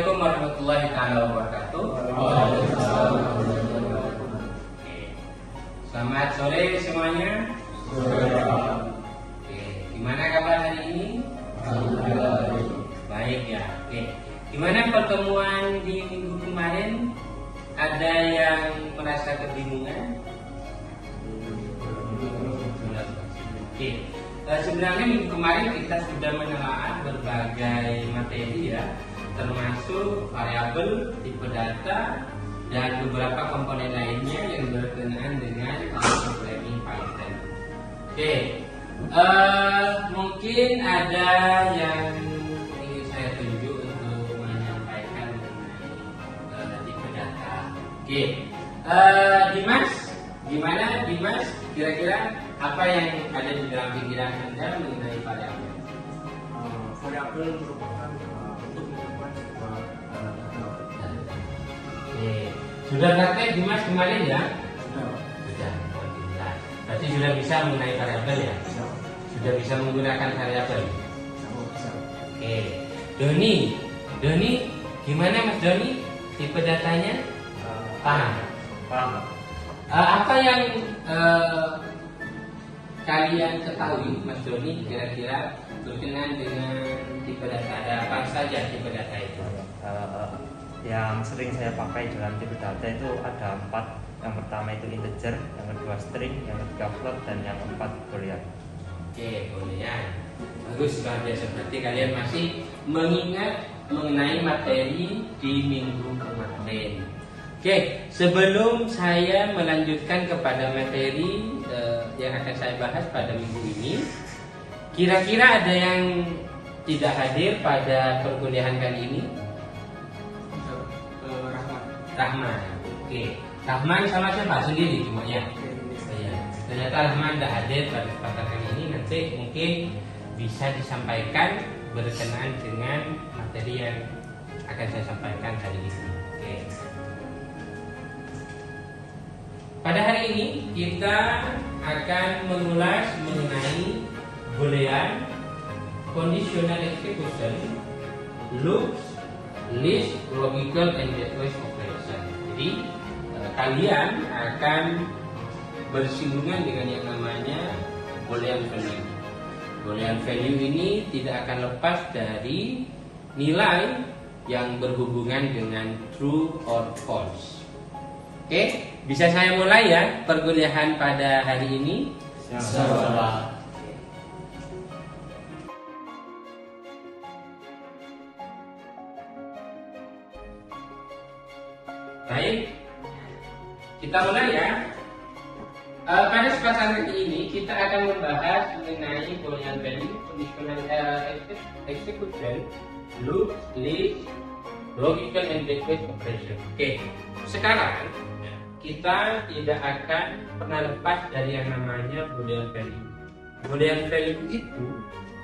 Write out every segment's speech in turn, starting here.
Assalamualaikum warahmatullahi wabarakatuh. Selamat sore semuanya. Gimana kabar hari ini? Baik ya. Gimana pertemuan di minggu kemarin? Ada yang merasa kebingungan? Sebenarnya minggu kemarin kita sudah menelaah berbagai materi ya, termasuk variabel, tipe data, dan beberapa komponen lainnya yang berkenaan dengan programming Python. Mungkin ada yang ingin saya tunjuk untuk menyampaikan mengenai tipe data. Dimas, gimana Dimas? Kira-kira apa yang ada di dalam pikiran Anda mengenai variabel? Variabel merupakan untuk menyimpan sebuah data. Sudah praktek Dimas kemarin ya? Sudah. Alhamdulillah. Berarti sudah bisa mengenai variabel ya? Sudah bisa menggunakan variabel. Doni, gimana Mas Doni? Tipe datanya? Paham. Apa yang kalian ketahui, Mas Doni, kira-kira berkenaan dengan tipe data? Ada apa saja tipe data itu? Yang sering saya pakai dalam tipe data itu ada 4. Yang pertama itu integer, yang kedua string, yang ketiga float, dan yang keempat boolean. Boolean. Bagus, luar biasa. Berarti kalian masih mengingat mengenai materi di minggu kemarin. Sebelum saya melanjutkan kepada materi yang akan saya bahas pada minggu ini, kira-kira ada yang tidak hadir pada perkuliahan kali ini? Rahman. Rahman sama siapa? Sendiri cuma ya? Ternyata Rahman tidak hadir pada kesempatan kali ini. Nanti mungkin bisa disampaikan berkenaan dengan materi yang akan saya sampaikan hari ini. Pada hari ini kita akan mengulas mengenai boolean, conditional execution, loops, list, logical, and gateway operation. Jadi kalian akan bersinggungan dengan yang namanya boolean value. Boolean value ini tidak akan lepas dari nilai yang berhubungan dengan true or false. Bisa saya mulai ya perkuliahan pada hari ini? Baik, kita mulai ya. Pada kesempatan kali ini kita akan membahas mengenai boolean value, conditional execution, loop, list, logical, and gateway operation. Sekarang kita tidak akan pernah lepas dari yang namanya boolean value. Boolean value itu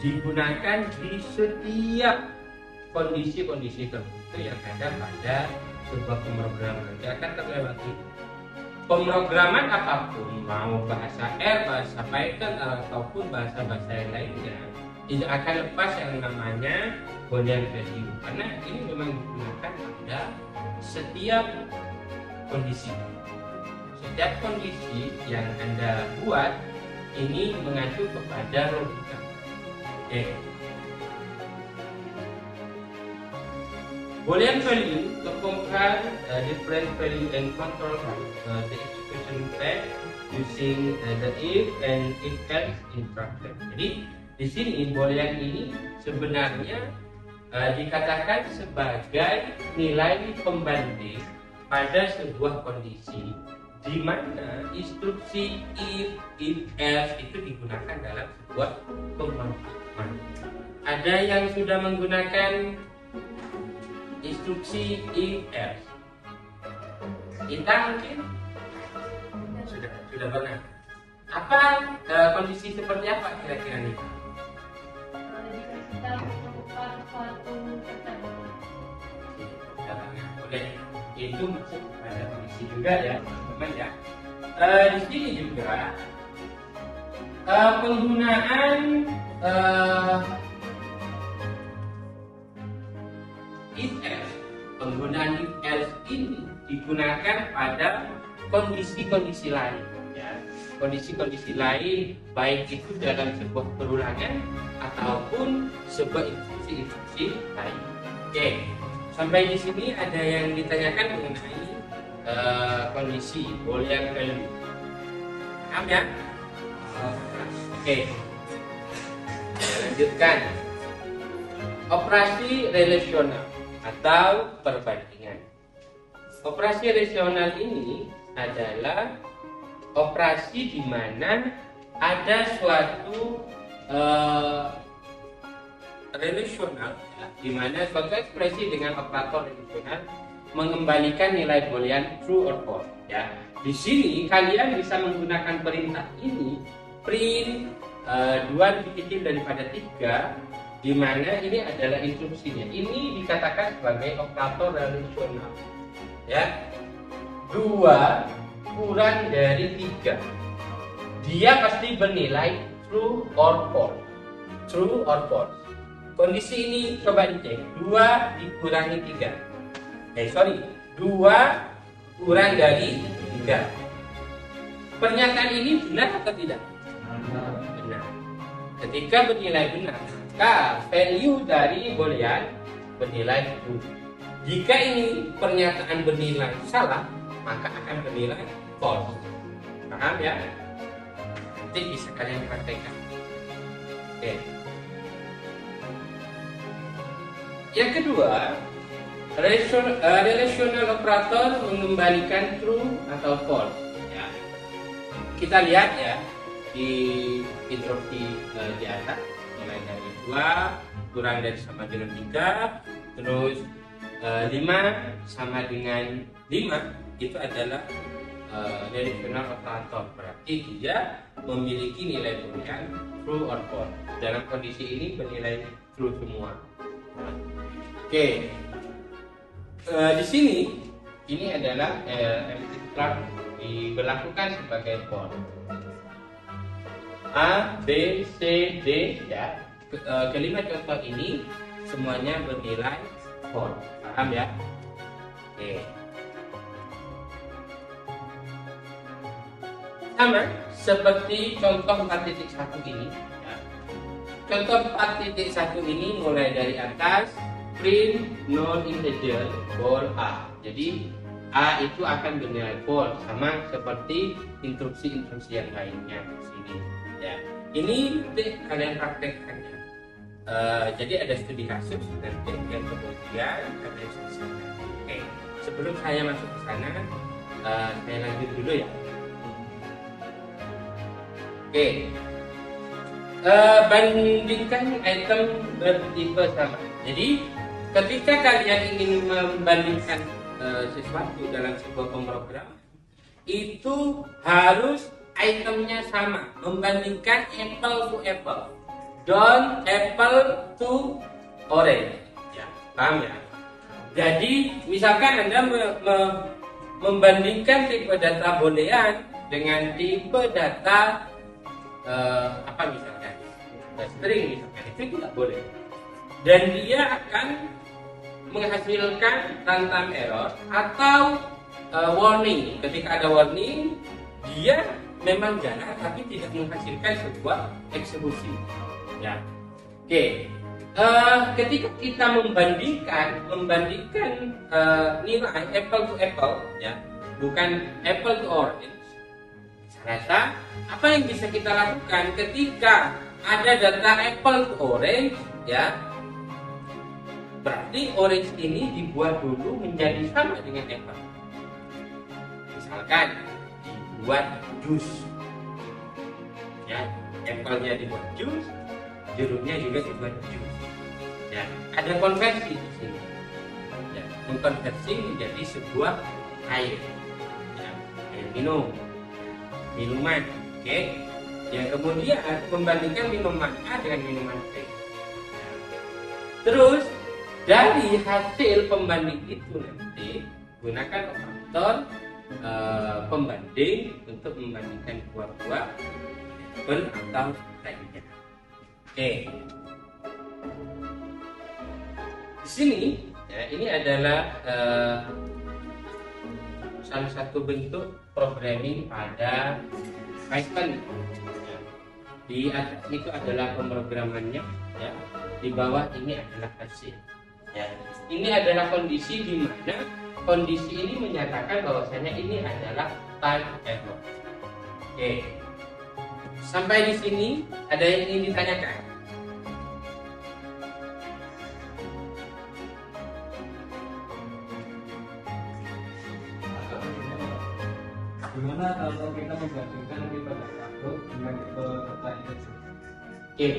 digunakan di setiap kondisi-kondisi tertentu yang ada pada sebuah pemrograman. Nanti akan terlewati pemrograman apapun, mau bahasa R, bahasa Python, ataupun bahasa-bahasa yang lainnya, tidak akan lepas yang namanya boolean value, karena ini memang digunakan pada setiap kondisi. Setiap kondisi yang Anda buat ini mengacu kepada logika. Boolean value to compare different value and control the execution path using the if and if else instruction. Jadi di sini boolean ini sebenarnya dikatakan sebagai nilai pembanding pada sebuah kondisi di mana instruksi if else itu digunakan dalam sebuah pemrograman. Ada yang sudah menggunakan instruksi if else? Kita mungkin sudah pernah. Apa kondisi seperti apa kira-kira nih? Kita melakukan suatu pertanyaan. Oke, itu masuk pada kondisi juga ya, teman-teman ya. Di sini juga penggunaan if else penggunaan if else ini digunakan pada kondisi-kondisi lain, ya. Kondisi-kondisi lain baik itu dalam sebuah perulangan ataupun sebuah instruksi lain. Oke, sampai di sini ada yang ditanyakan mengenai kondisi boolean value. Paham ya? Oke, lanjutkan. Operasi relasional atau perbandingan. Operasi relasional ini adalah operasi di mana ada suatu relasional, ya, di mana suatu ekspresi dengan operator relasional mengembalikan nilai boolean true or false. Ya, di sini kalian bisa menggunakan perintah ini, print 2 lebih kecil daripada 3, di mana ini adalah instruksinya. Ini dikatakan sebagai operator relasional. Ya, 2 kurang dari 3. Dia pasti bernilai true or false. True or false. Kondisi ini coba dicek. 2 dikurangi 3. 2 kurang dari 3. Pernyataan ini benar atau tidak? Benar. Ketika bernilai benar, maka value dari boolean bernilai true. Jika ini pernyataan bernilai salah, maka akan bernilai false. Paham ya? Nanti bisa kalian praktekkan. Oke. Yang kedua, relational operator mengembalikan true atau false. Ya. Kita lihat ya di instruksi di atas, mulai dari 2 kurang dari sama dengan 3, terus 5 sama dengan 5, itu adalah relational operator. Berarti dia memiliki nilai boolean true or false. Dalam kondisi ini bernilai true semua. Oke. Di sini ini adalah elliptic plot diberlakukan sebagai false. A, B, C, D, ya. Kelima contoh ini semuanya bernilai false. Paham ya? Oke. Sama seperti contoh 4.1 ini, ya. Contoh 4.1 ini mulai dari atas, print non-integer bool A. Jadi A itu akan bernilai false, sama seperti instruksi-instruksi yang lainnya di sini. Ya, ini nanti kalian praktekkan ya. Jadi ada studi kasus nanti yang kemudian kalian selesaikan. Oke, sebelum saya masuk ke sana, saya lanjut dulu ya. Oke, bandingkan item bertipe sama. Jadi ketika kalian ingin membandingkan sesuatu dalam sebuah pemrograman, itu harus itemnya sama, membandingkan apple to apple, don't apple to orange. Ya, paham ya? Jadi misalkan Anda membandingkan tipe data boolean dengan tipe data misalkan string misalkan, itu tidak boleh, dan dia akan menghasilkan runtime error atau warning. Ketika ada warning, dia memang jalan tapi tidak menghasilkan sebuah eksekusi. Ya, oke. Ketika kita membandingkan nilai apple to apple, ya, bukan apple to orange. Saya rasa apa yang bisa kita lakukan ketika ada data apple to orange, ya, berarti orange ini dibuat dulu menjadi sama dengan apple. Misalkan dibuat jus, ya, apple-nya dibuat jus, jeruknya juga dibuat jus. Ya, ada konversi di sini. Ya, mengkonversi menjadi sebuah air, ya, air minuman. Oke. Yang kemudian membandingkan minuman A dengan minuman B. Ya. Terus dari hasil pembanding itu nanti gunakan operator pembanding untuk membandingkan buah-buah apple atau lainnya. Oke. Di sini Ya, ini adalah salah satu bentuk programming pada Python. Di atas itu adalah pemrogramannya, ya. Di bawah ini adalah hasil. Ya. Ini adalah kondisi di mana kondisi ini menyatakan bahwasanya ini adalah type error. Oke. Sampai di sini ada yang ingin ditanyakan? Gimana kalau kita membandingkan tipe data flow dengan tipe data integer? Oke,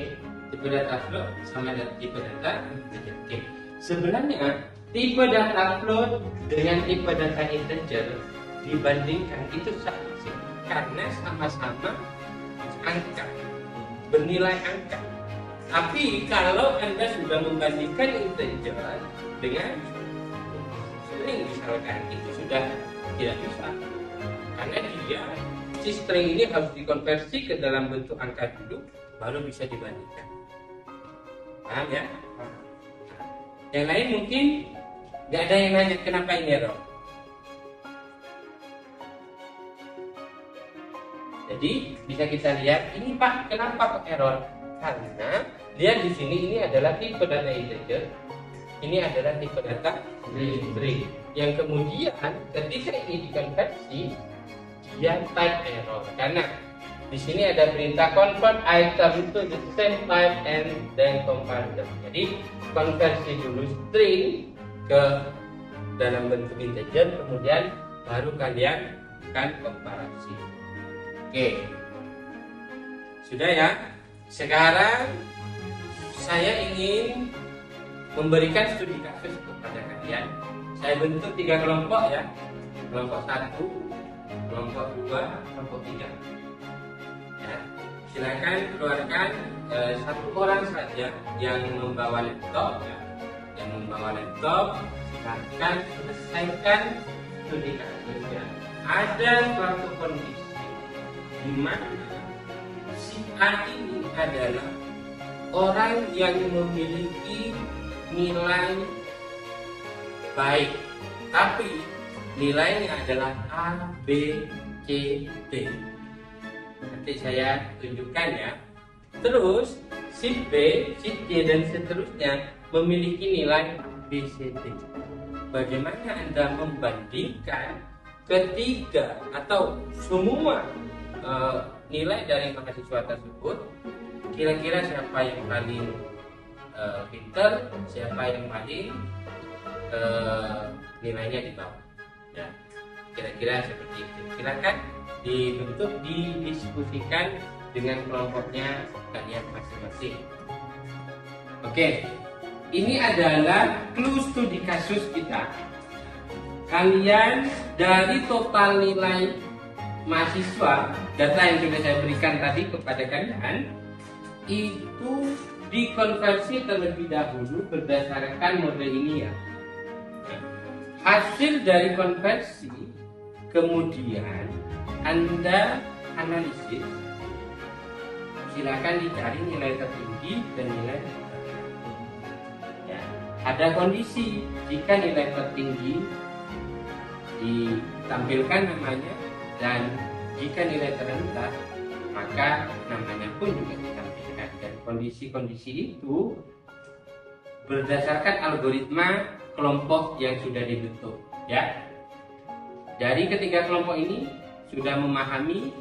tipe data flow sama dengan tipe data integer. Oke. Sebenarnya tipe data flow dengan tipe data integer dibandingkan itu sama sih, karena sama-sama angka, bernilai angka. Tapi kalau Anda sudah membandingkan integer dengan string misalkan, itu sudah tidak bisa. Karena dia si string ini harus dikonversi ke dalam bentuk angka dulu, baru bisa dibandingkan. Paham ya? Yang lain mungkin nggak ada yang nanya kenapa ini error. Jadi bisa kita lihat ini Pak, kenapa kok error? Karena lihat di sini ini adalah tipe data integer, ini adalah tipe data string. Yang kemudian ketika ini dikonversi dia type error karena di sini ada perintah convert item to the same type and then compare them. Jadi konversi dulu string ke dalam bentuk integer, kemudian baru kalian akan komparasi. Oke, sudah ya. Sekarang saya ingin memberikan studi kasus kepada kalian. Saya bentuk 3 kelompok ya. Kelompok 1, kelompok 2, kelompok 3. Ya, silakan keluarkan 1 orang saja yang membawa laptop ya. Yang membawa laptop, silakan selesaikan studi kasusnya. Ada suatu kondisi di mana si A ini adalah orang yang memiliki nilai baik, tapi nilainya adalah A, B, C, D. Nanti saya tunjukkan ya. Terus si B, si C dan seterusnya memiliki nilai B, C, D. Bagaimana Anda membandingkan ketiga atau semua nilai dari mahasiswa tersebut? Kira-kira siapa yang paling pintar, siapa yang paling nilainya di bawah? Ya, kira-kira seperti itu. Silakan dibentuk, didiskusikan dengan kelompoknya kalian masing-masing. Oke, ini adalah clue studi kasus kita. Kalian dari total nilai mahasiswa, data yang sudah saya berikan tadi kepada kalian, itu dikonversi terlebih dahulu berdasarkan mode ini ya. Hasil dari konversi kemudian Anda analisis, silakan dicari nilai tertinggi dan nilai terendah. Ya, ada kondisi jika nilai tertinggi ditampilkan namanya dan jika nilai terendah maka namanya pun juga ditampilkan. Dan kondisi-kondisi itu berdasarkan algoritma kelompok yang sudah dibentuk ya. Dari ketiga kelompok ini sudah memahami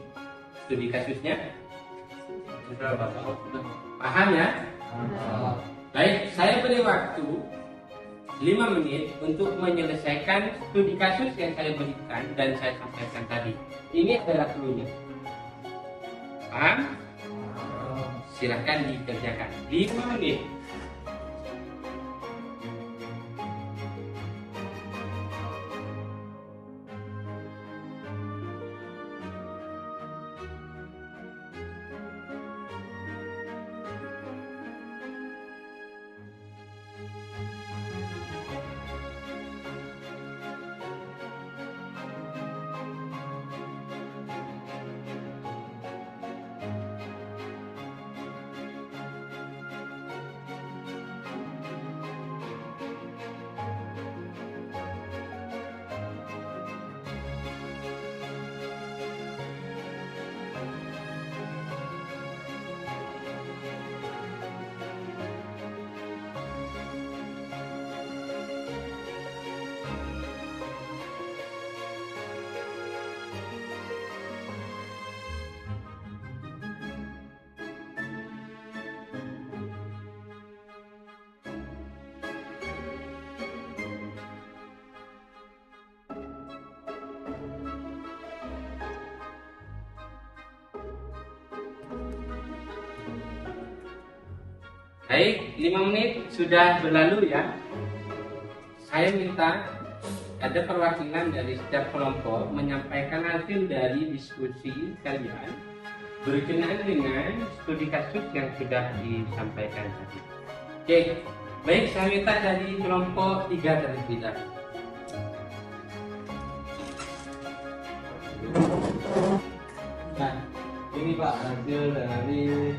studi kasusnya? Paham ya? Baik, saya beri waktu 5 menit untuk menyelesaikan studi kasus yang saya berikan dan saya sampaikan tadi. Ini adalah clue-nya. Paham? Silahkan dikerjakan 5 menit. Baik, 5 menit sudah berlalu ya. Saya minta ada perwakilan dari setiap kelompok menyampaikan hasil dari diskusi kalian berkenaan dengan studi kasus yang sudah disampaikan tadi. Oke, baik, saya minta dari kelompok 3 terlebih dahulu. Nah, ini Pak hasil dari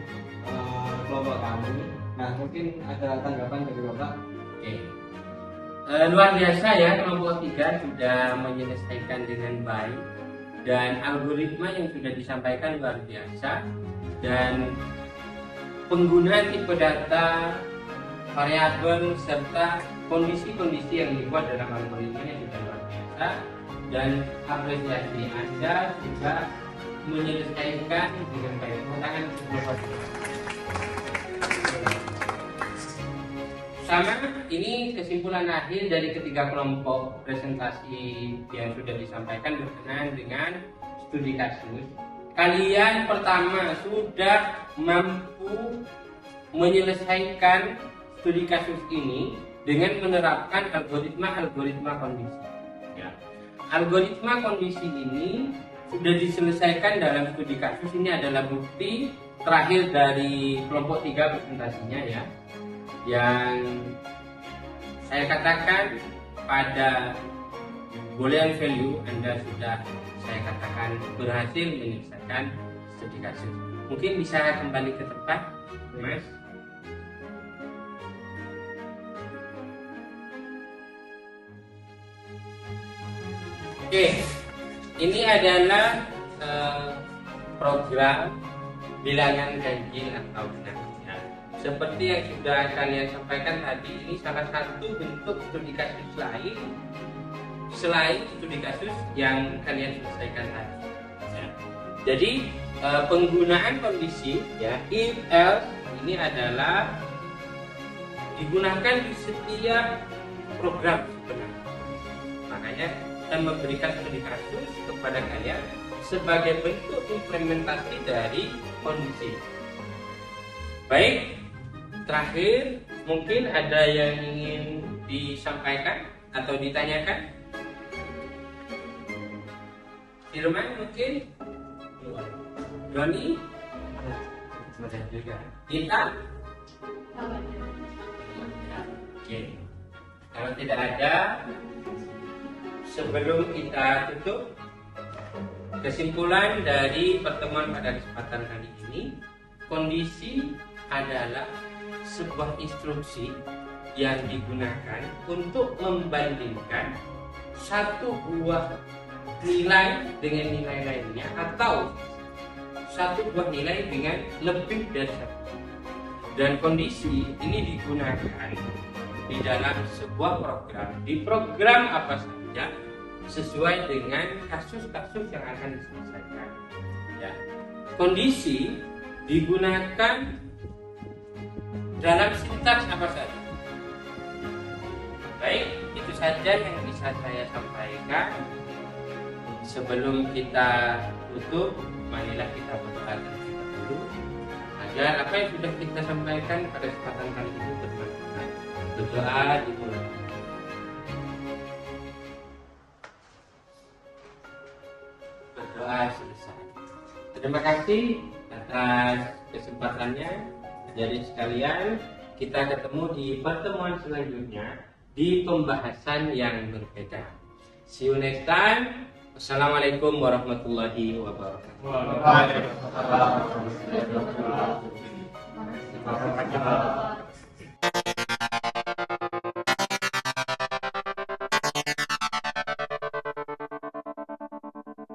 kelompok kami. Nah, mungkin ada tanggapan dari Bapak. Oke. Luar biasa ya, kelompok 3 sudah menyelesaikan dengan baik dan algoritma yang sudah disampaikan luar biasa dan penggunaan tipe data, variabel serta kondisi-kondisi yang dibuat dalam algoritmanya sudah luar biasa dan apresiasi Anda juga menyelesaikan dengan baik. Tangan sama, ini kesimpulan akhir dari ketiga kelompok presentasi yang sudah disampaikan berkenaan dengan studi kasus. Kalian pertama sudah mampu menyelesaikan studi kasus ini dengan menerapkan algoritma kondisi. Ya. Algoritma kondisi ini sudah diselesaikan dalam studi kasus. Ini adalah bukti terakhir dari kelompok 3 presentasinya ya. Yang saya katakan pada Boolean value Anda sudah saya katakan berhasil menyelesaikan studi kasus. Mungkin bisa kembali ke tempat, Mas. Oke, ini adalah program bilangan ganjil atau genap. Seperti yang sudah kalian sampaikan tadi, ini salah satu bentuk studi kasus lain selain studi kasus yang kalian selesaikan tadi. Ya. Jadi penggunaan kondisi ya if else ini adalah digunakan di setiap program sebenarnya. Makanya saya memberikan studi kasus kepada kalian sebagai bentuk implementasi dari kondisi. Baik. Terakhir, mungkin ada yang ingin disampaikan atau ditanyakan? Firman mungkin? Doni? Sudah juga. Kita? Oke. Kalau tidak ada, sebelum kita tutup, kesimpulan dari pertemuan pada kesempatan kali ini, kondisi adalah sebuah instruksi yang digunakan untuk membandingkan satu buah nilai dengan nilai lainnya atau satu buah nilai dengan lebih dari satu. Dan kondisi ini digunakan di dalam sebuah program. Di program apa saja sesuai dengan kasus-kasus yang akan diselesaikan. Ya. Kondisi digunakan dalam sintaks apa saja. Baik, itu saja yang bisa saya sampaikan. Sebelum kita tutup, marilah kita berdoa terlebih dahulu agar apa yang sudah kita sampaikan pada kesempatan kali ini bermanfaat. Berdoa dimulai. Berdoa selesai. Terima kasih atas kesempatannya. Jadi sekalian, kita ketemu di pertemuan selanjutnya di pembahasan yang berbeda. See you next time. Wassalamualaikum warahmatullahi wabarakatuh.